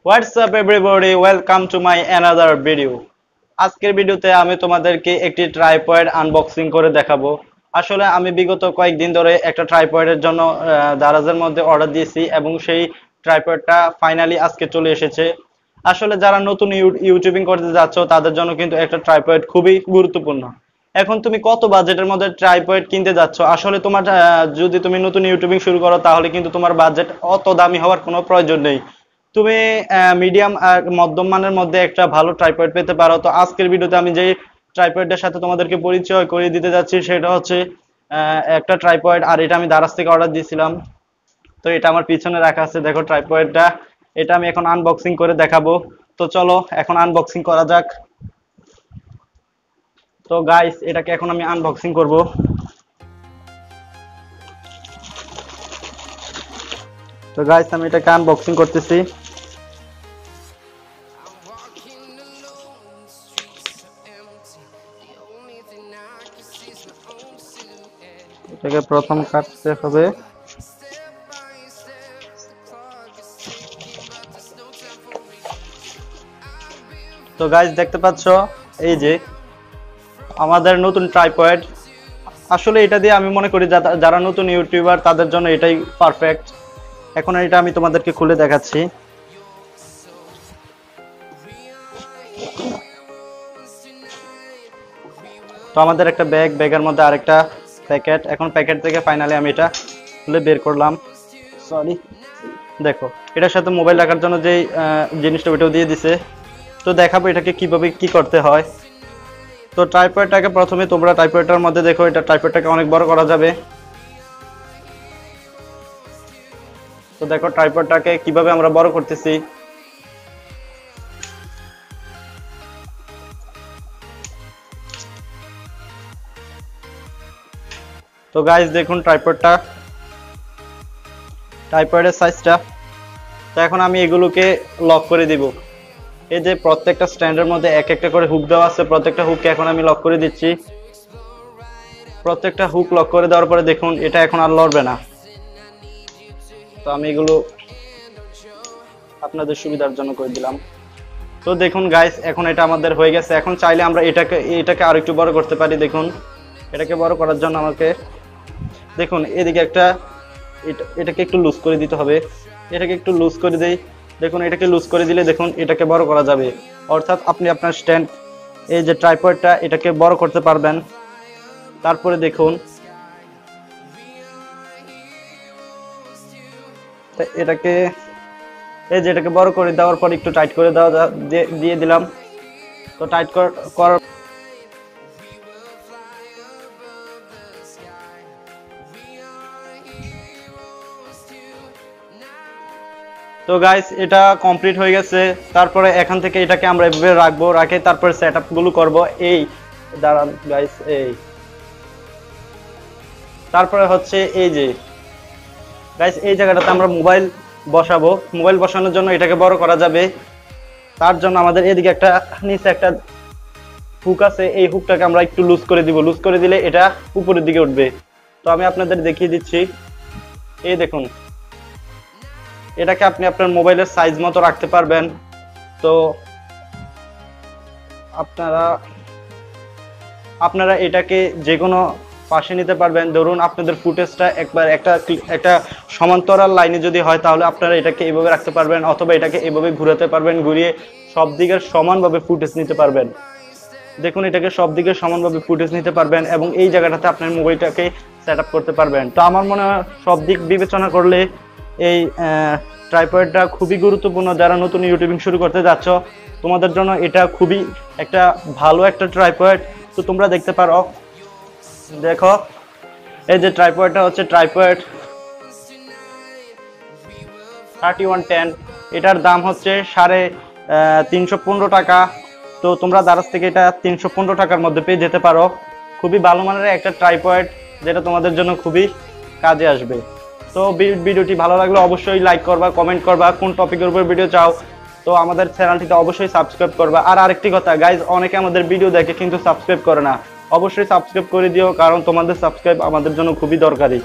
What's up everybody? Welcome to my another video. আজকের ভিডিওতে আমি তোমাদেরকে একটি ট্রাইপড আনবক্সিং করে দেখাবো। আসলে আমি বিগত কয়েকদিন ধরে একটা ট্রাইপডের জন্য দারাজের মধ্যে অর্ডার দিয়েছি এবং সেই ট্রাইপডটা ফাইনালি আজকে চলে এসেছে। আসলে যারা নতুন ইউটিউবিং করতে যাচ্ছ তাদের জন্য কিন্তু একটা ট্রাইপড খুবই গুরুত্বপূর্ণ। এখন তুমি কত বাজেটের মধ্যে ট্রাইপড কিনতে যাচ্ছ? আসলে তোমার যদি তুমি নতুন ইউটিউবিং শুরু করো তাহলে কিন্তু তোমার বাজেট অত দামি হওয়ার কোনো প্রয়োজন নেই। তুমি মিডিয়াম আর মধ্যম মানের মধ্যে একটা ভালো ট্রাইপড পেতে পারো। তো আজকের ভিডিওতে আমি যে ট্রাইপডের সাথে তোমাদেরকে পরিচয় করিয়ে দিতে যাচ্ছি সেটা হচ্ছে একটা ট্রাইপড, আর এটা আমি দারাজ থেকে অর্ডার দিয়েছিলাম। তো এটা আমার পিছনে রাখা আছে, দেখো ট্রাইপডটা। এটা আমি এখন আনবক্সিং করে দেখাবো। তো চলো এখন আনবক্সিং করা যাক। তো গাইস এটাকে এখন আমি আনবক্সিং করব। তো গাইস আমি এটাকে আনবক্সিং করতেছি। এটাকে প্রথম কাটতে হবে। তো গাইস দেখতে পাচ্ছ এই যে আমাদের নতুন ট্রাইপড। আসলে এটা দিয়ে আমি মনে করি যারা নতুন ইউটিউবার তাদের জন্য এটাই পারফেক্ট। এখন এটা আমি তোমাদেরকে খুলে দেখাচ্ছি। তো আমাদের একটা ব্যাগের মধ্যে আরেকটা প্যাকেট। এখন প্যাকেট থেকে ফাইনালি আমি এটা খুলে বের করলাম। সরি, দেখো এটার সাথে মোবাইল রাখার জন্য যে জিনিসটা ওইটাও দিয়ে দিছে। তো দেখাবো এটাকে কিভাবে কি করতে হয়। তো ট্রাইপডটাকে প্রথমে তোমরা ট্রাইপডটার মধ্যে দেখো, এটা ট্রাইপডটাকে অনেক বড় করা যাবে। তো দেখো ট্রাইপডটাকে কিভাবে আমরা বড় করতেছি। তো গাইস দেখুন ট্রাইপডের সাইজটা। তো এখন আমি এগুলোকে লক করে দিব। এই যে প্রত্যেকটা স্ট্যান্ডের মধ্যে এক একটা করে হুক দেওয়া আছে, প্রত্যেকটা হুককে এখন আমি লক করে দিচ্ছি। প্রত্যেকটা হুক লক করে দেওয়ার পরে দেখুন এটা এখন আর লড়বে না। তো আমি এগুলো আপনাদের সুবিধার জন্য করে দিলাম। তো দেখুন গাইস এখন এটা আমাদের হয়ে গেছে। এখন চাইলে আমরা এটাকে আর একটু বড় করতে পারি। দেখুন এটাকে বড় করার জন্য আমাকে দেখুন এদিকে এটাকে একটু লুজ করে দিতে হবে। এটাকে একটু লুজ করে দেই। দেখুন এটাকে লুজ করে দিলে দেখুন এটাকে বড় করা যাবে। অর্থাৎ আপনি আপনার স্ট্যান্ড এই যে ট্রাইপডটা এটাকে বড় করতে পারবেন। তারপরে দেখুন এটাকে এই যে এটাকে বড় করে দেওয়ার পর একটু টাইট করে দিয়ে দিলাম। তো টাইট করার তো গাইস এটা কমপ্লিট হয়ে গেছে। তারপরে এখান থেকে এটাকে আমরা এভাবে রাখবো, রাখে তারপরে সেটআপ গুলো করব। এই দাঁড়ান গাইস, এই তারপরে হচ্ছে এই যে গাইস এই জায়গাটাতে আমরা মোবাইল বসাবো। মোবাইল বসানোর জন্য এটাকে বড় করা যাবে। তার জন্য আমাদের এদিকে একটা নিচে একটা হুক আছে, এই হুকটাকে আমরা একটু লুজ করে দিব। লুজ করে দিলে এটা উপরের দিকে উঠবে। তো আমি আপনাদের দেখিয়ে দিচ্ছি। এই দেখুন এটাকে আপনি আপনার মোবাইলের সাইজ মতো রাখতে পারবেন। তো আপনারা এটাকে যে কোনো পাশে নিতে পারবেন। ধরুন আপনাদের ফুটেজটা একবার একটা সমান্তরাল লাইনে যদি হয় তাহলে আপনারা এটাকে এভাবে রাখতে পারবেন, অথবা এটাকে এভাবে ঘুরাতে পারবেন, ঘুরিয়ে সব দিকের সমানভাবে ফুটেজ নিতে পারবেন। দেখুন এটাকে সব দিকে সমানভাবে ফুটেজ নিতে পারবেন এবং এই জায়গাটাতে আপনার মোবাইলটাকে সেট আপ করতে পারবেন। তো আমার মনে হয় সব দিক বিবেচনা করলে এই ট্রাইপডটা খুবই গুরুত্বপূর্ণ। যারা নতুন ইউটিউবিং শুরু করতে যাচ্ছ তোমাদের জন্য এটা খুবই একটা ভালো একটা ট্রাইপড। তো তোমরা দেখতে পারো, দেখো এই যে ট্রাইপডটা হচ্ছে ট্রাইপড 3110। এটার দাম হচ্ছে 315 টাকা। তো তোমরা দারাজ থেকে এটা 315 টাকার মধ্যে পেয়ে যেতে পারো। খুবই ভালো মানের একটা ট্রাইপড যেটা তোমাদের জন্য খুবই কাজে আসবে। তো ভিডিওটি ভালো লাগলে অবশ্যই লাইক করবা, কমেন্ট করবা কোন টপিকের উপর ভিডিও চাও। তো আমাদের চ্যানেলটিতে অবশ্যই সাবস্ক্রাইব করবা। আর আরেকটি কথা গাইজ, অনেকে আমাদের ভিডিও দেখে কিন্তু সাবস্ক্রাইব করে না। অবশ্যই সাবস্ক্রাইব করে দিও, কারণ তোমাদের সাবস্ক্রাইব আমাদের জন্য খুবই দরকারি।